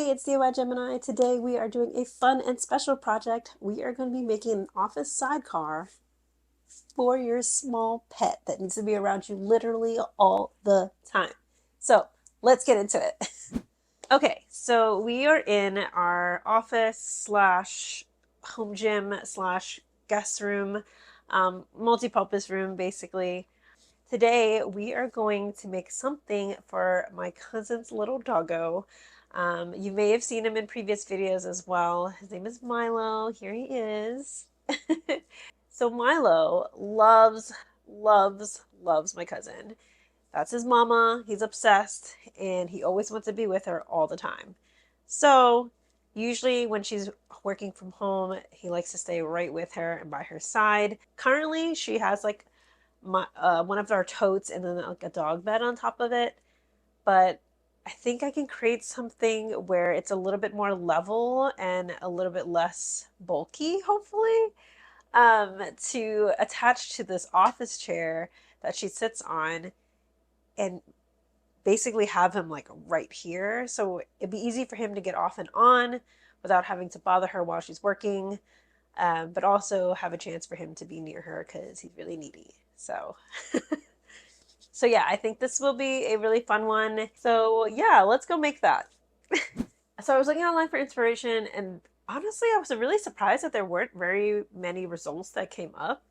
Hey, it's DIY Gemini. Today we are doing a fun and special project. We are going to be making an office sidecar for your small pet that needs to be around you literally all the time. So let's get into it. Okay, so we are in our office slash home gym slash guest room, multi-purpose room basically. Today we are going to make something for my cousin's little doggo. You may have seen him in previous videos as well. His name is Milo. Here he is. So Milo loves my cousin. That's his mama. He's obsessed and he always wants to be with her all the time. So usually when she's working from home, he likes to stay right with her and by her side. Currently, she has like one of our totes and then like a dog bed on top of it. But I think I can create something where it's a little bit more level and a little bit less bulky, hopefully, to attach to this office chair that she sits on and basically have him like right here. So it'd be easy for him to get off and on without having to bother her while she's working, but also have a chance for him to be near her because he's really needy. So, so yeah, I think this will be a really fun one. So yeah, let's go make that. So I was looking online for inspiration, and honestly, I was really surprised that there weren't very many results that came up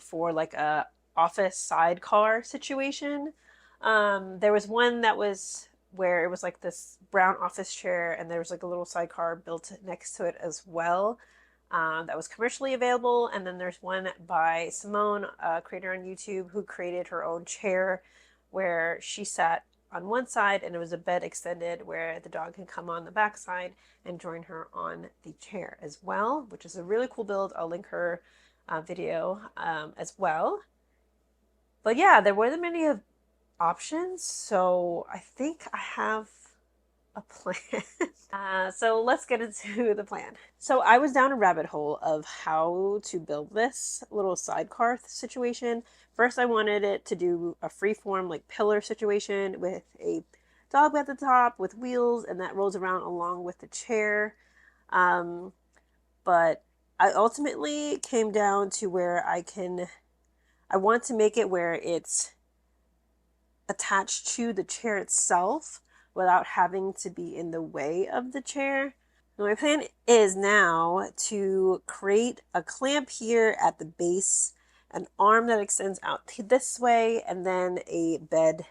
for like a office sidecar situation. There was one that was where it was like this brown office chair, and there was like a little sidecar built next to it as well. That was commercially available. And then there's one by Simone, a creator on YouTube, who created her own chair where she sat on one side and it was a bed extended where the dog can come on the back side and join her on the chair as well, which is a really cool build. I'll link her video as well. But yeah, there wasn't many options, so I think I have a plan. So let's get into the plan. So I was down a rabbit hole of how to build this little sidecar situation. First, I wanted it to do a freeform like pillar situation with a dog at the top with wheels, and that rolls around along with the chair. But I ultimately came down to where I want to make it where it's attached to the chair itself without having to be in the way of the chair. My plan is now to create a clamp here at the base, an arm that extends out this way, and then a bed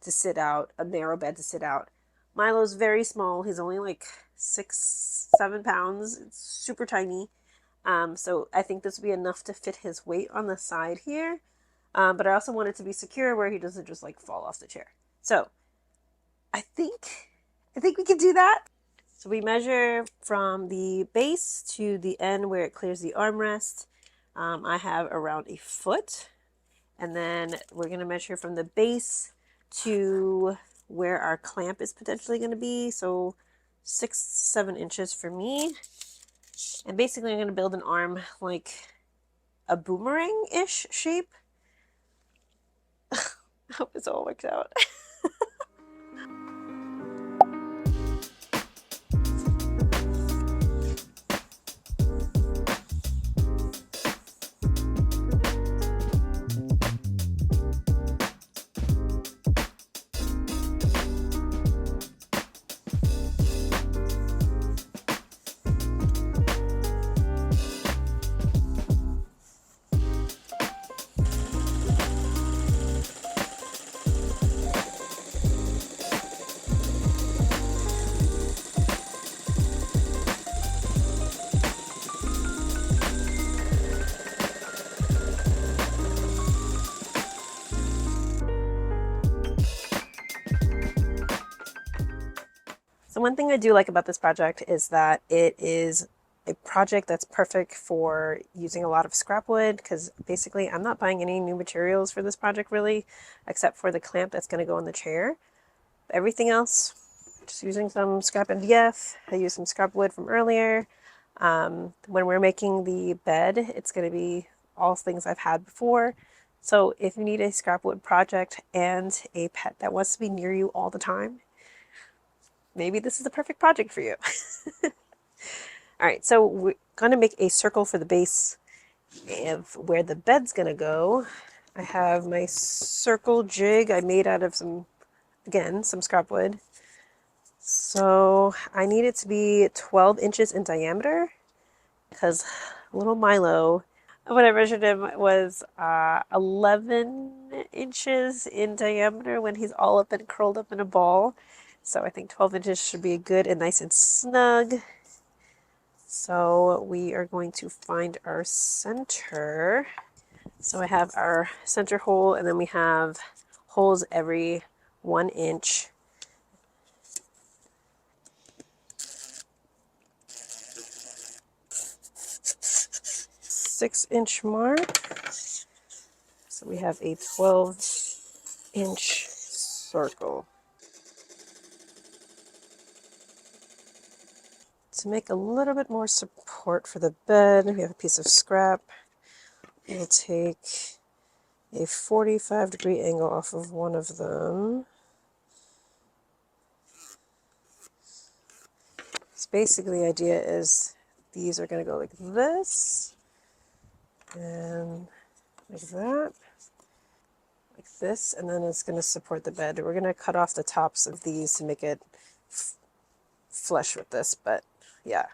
to sit out, a narrow bed to sit out. Milo's very small. He's only like 6-7 pounds. It's super tiny. So I think this will be enough to fit his weight on the side here. But I also want it to be secure where he doesn't just like fall off the chair. So I think we can do that. So we measure from the base to the end where it clears the armrest. I have around a foot. And then we're going to measure from the base to where our clamp is potentially going to be. So 6-7 inches for me. And basically I'm going to build an arm like a boomerang-ish shape. I hope this all works out. So one thing I do like about this project is that it is a project that's perfect for using a lot of scrap wood, because basically I'm not buying any new materials for this project really, except for the clamp that's going to go on the chair. Everything else, just using some scrap MDF. I used some scrap wood from earlier. When we're making the bed, it's going to be all things I've had before. So if you need a scrap wood project and a pet that wants to be near you all the time, maybe this is the perfect project for you. All right, so we're gonna make a circle for the base of where the bed's gonna go. I have my circle jig I made out of some scrap wood. So I need it to be 12 inches in diameter because little Milo, what I measured him was 11 inches in diameter when he's all up and curled up in a ball. So I think 12 inches should be good and nice and snug. So we are going to find our center. So I have our center hole, and then we have holes every 1 inch. Six-inch mark. So we have a 12-inch circle. To make a little bit more support for the bed, we have a piece of scrap. We'll take a 45-degree angle off of one of them. So basically the idea is these are going to go like this, and like that, like this, and then it's going to support the bed. We're going to cut off the tops of these to make it flush with this, but yeah.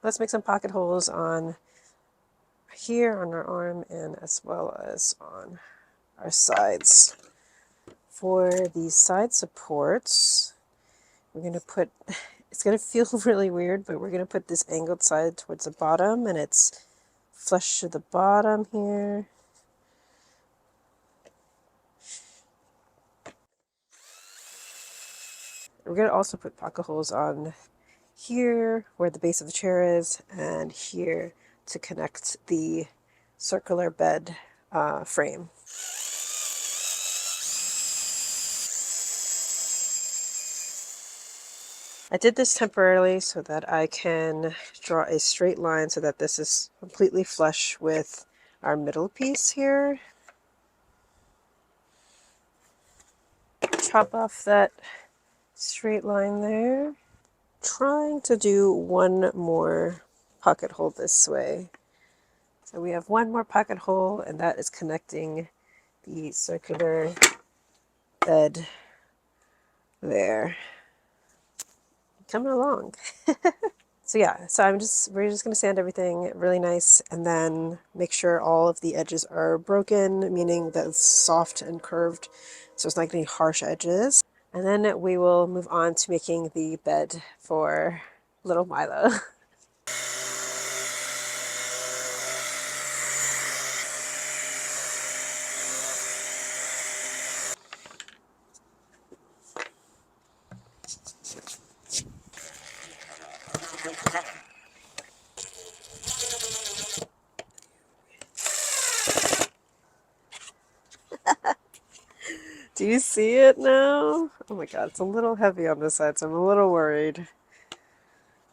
Let's make some pocket holes on here on our arm and as well as on our sides. For these side supports, we're going to put, it's going to feel really weird, but we're going to put this angled side towards the bottom, and it's flush to the bottom here. We're going to also put pocket holes on here where the base of the chair is, and here to connect the circular bed frame. I did this temporarily so that I can draw a straight line so that this is completely flush with our middle piece here. Chop off that straight line there. Trying to do one more pocket hole this way. So we have one more pocket hole, and that is connecting the circular bed there. Coming along. So yeah, so we're just gonna sand everything really nice and then make sure all of the edges are broken, meaning that it's soft and curved, so it's not any harsh edges. And then we will move on to making the bed for little Milo. Do you see it now? Oh my god, it's a little heavy on this side, so I'm a little worried.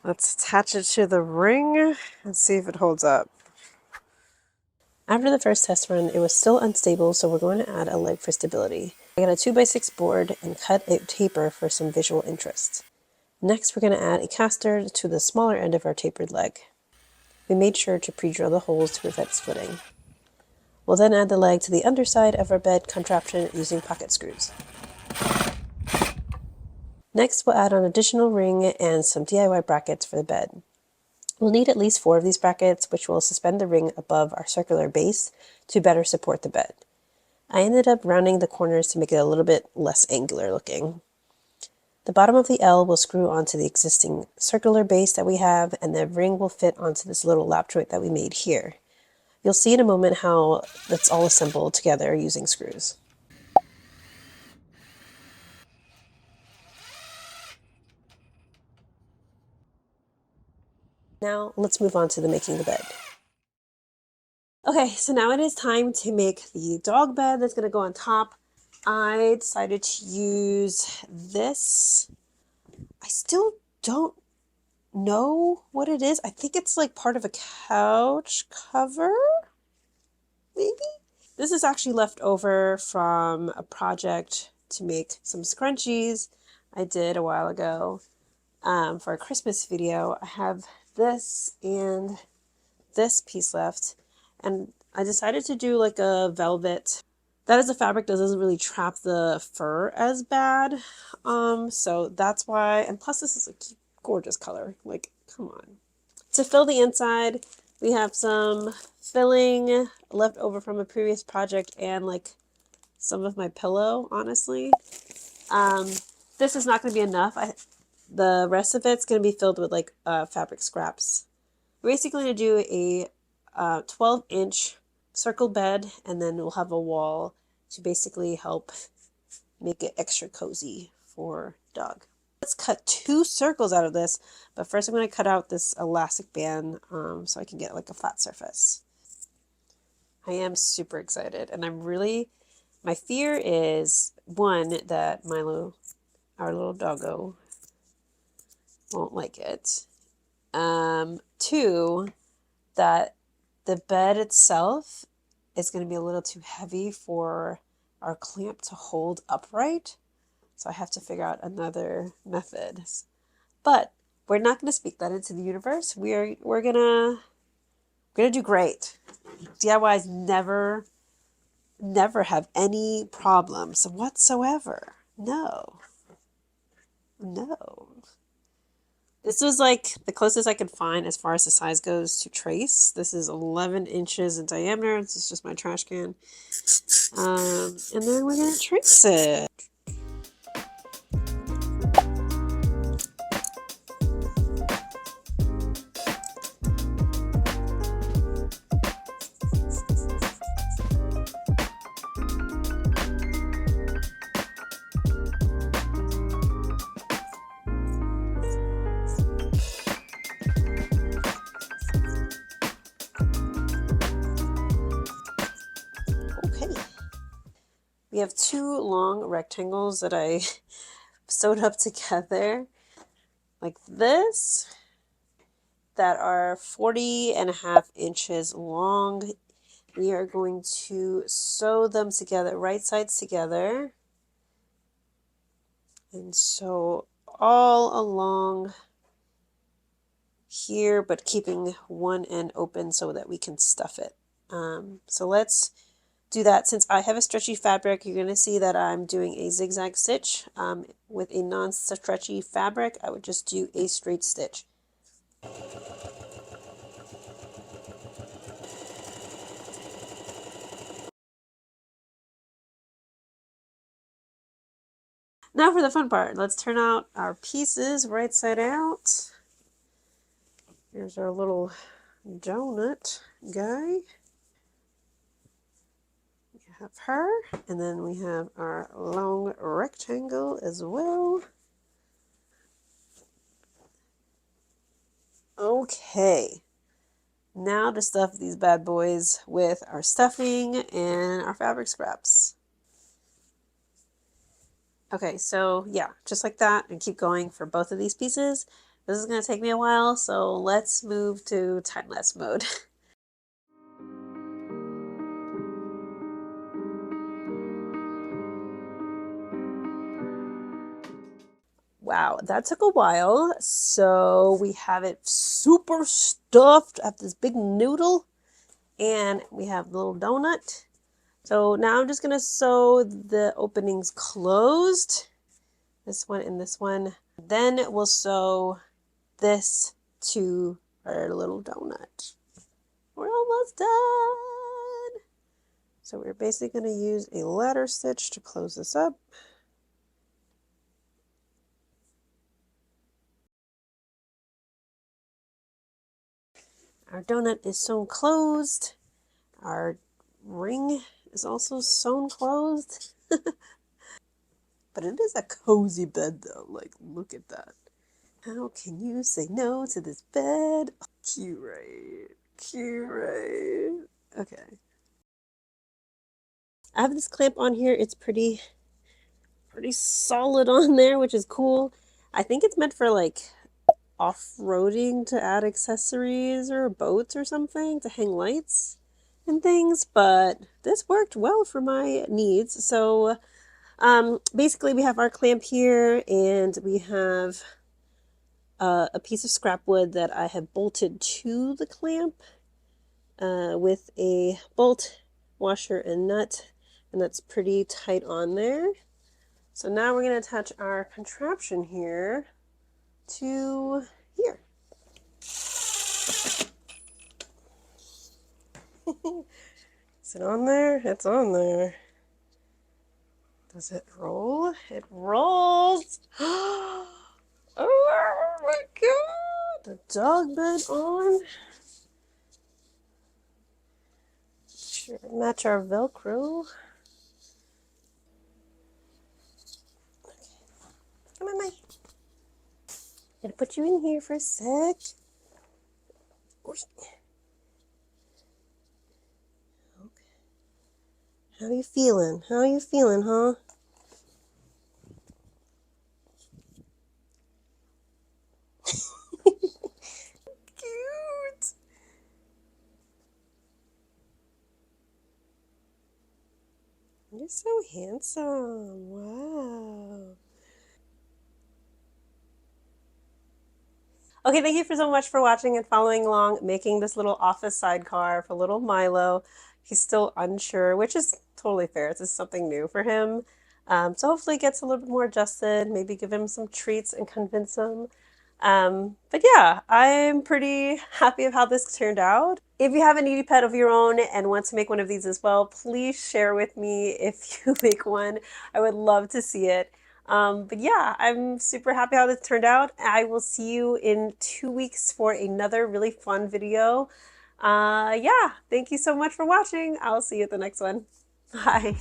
Let's attach it to the ring and see if it holds up. After the first test run, it was still unstable, so we're going to add a leg for stability. I got a 2x6 board and cut a taper for some visual interest. Next, we're going to add a caster to the smaller end of our tapered leg. We made sure to pre-drill the holes to prevent splitting. We'll then add the leg to the underside of our bed contraption using pocket screws. Next, we'll add an additional ring and some DIY brackets for the bed. We'll need at least 4 of these brackets, which will suspend the ring above our circular base to better support the bed. I ended up rounding the corners to make it a little bit less angular looking. The bottom of the L will screw onto the existing circular base that we have, and the ring will fit onto this little lap joint that we made here. You'll see in a moment how that's all assembled together using screws. Now let's move on to making the bed. Okay, so now it is time to make the dog bed that's going to go on top. I decided to use this. I still don't know what it is. I think it's like part of a couch cover, maybe? This is actually left over from a project to make some scrunchies. I did a while ago for a Christmas video. I have this and this piece left, and I decided to do like a velvet. That is a fabric that doesn't really trap the fur as bad. So that's why, and plus this is a gorgeous color. Like, come on. To fill the inside, we have some filling left over from a previous project and like some of my pillow, honestly. This is not going to be enough. The rest of it's going to be filled with like fabric scraps. We're basically going to do a 12-inch circle bed, and then we'll have a wall to basically help make it extra cozy for dog. Let's cut 2 circles out of this, but first I'm going to cut out this elastic band so I can get like a flat surface. I am super excited, and my fear is, one, that Milo, our little doggo, won't like it. 2, that the bed itself is going to be a little too heavy for our clamp to hold upright. So I have to figure out another method. But we're not going to speak that into the universe. We're gonna do great. DIYs never have any problems whatsoever. No. This was like the closest I could find as far as the size goes to trace. This is 11 inches in diameter. This is just my trash can. And then we're going to trace it. We have 2 long rectangles that I sewed up together like this that are 40.5 inches long. We are going to sew them together, right sides together, and sew all along here, but keeping one end open so that we can stuff it. So let's do that. Since I have a stretchy fabric, you're going to see that I'm doing a zigzag stitch. With a non-stretchy fabric, I would just do a straight stitch. Now for the fun part. Let's turn out our pieces right side out. Here's our little donut guy. Have her, and then we have our long rectangle as well. Okay, now to stuff these bad boys with our stuffing and our fabric scraps. Okay, so yeah, just like that, and keep going for both of these pieces. This is going to take me a while, so let's move to time-lapse mode. Wow, that took a while. So we have it super stuffed. I have this big noodle, and we have the little donut. So now I'm just going to sew the openings closed. This one and this one. Then we'll sew this to our little donut. We're almost done. So we're basically going to use a ladder stitch to close this up. Our donut is sewn closed. Our ring is also sewn closed. But it is a cozy bed though. Like, look at that. How can you say no to this bed? Oh, cute, right? Cute, right? Okay. I have this clamp on here. It's pretty solid on there, which is cool. I think it's meant for like off-roading to add accessories or boats or something to hang lights and things, but this worked well for my needs. So Basically, we have our clamp here, and we have a piece of scrap wood that I have bolted to the clamp with a bolt, washer, and nut, and that's pretty tight on there. So now we're going to attach our contraption here to here. Is it on there? It's on there. Does it roll? It rolls! Oh my god! The dog bed on. Sure, match our Velcro. Come on, Mike. Gonna put you in here for a sec. Okay. How you feeling? How you feeling, huh? Cute. You're so handsome. Wow. Okay, thank you for so much for watching and following along, making this little office sidecar for little Milo. He's still unsure, which is totally fair. This is something new for him. So hopefully it gets a little bit more adjusted, maybe give him some treats and convince him. But yeah, I'm pretty happy of how this turned out. If you have a needy pet of your own and want to make one of these as well, please share with me if you make one. I would love to see it. But yeah, I'm super happy how this turned out. I will see you in 2 weeks for another really fun video. Yeah, thank you so much for watching. I'll see you at the next one. Bye.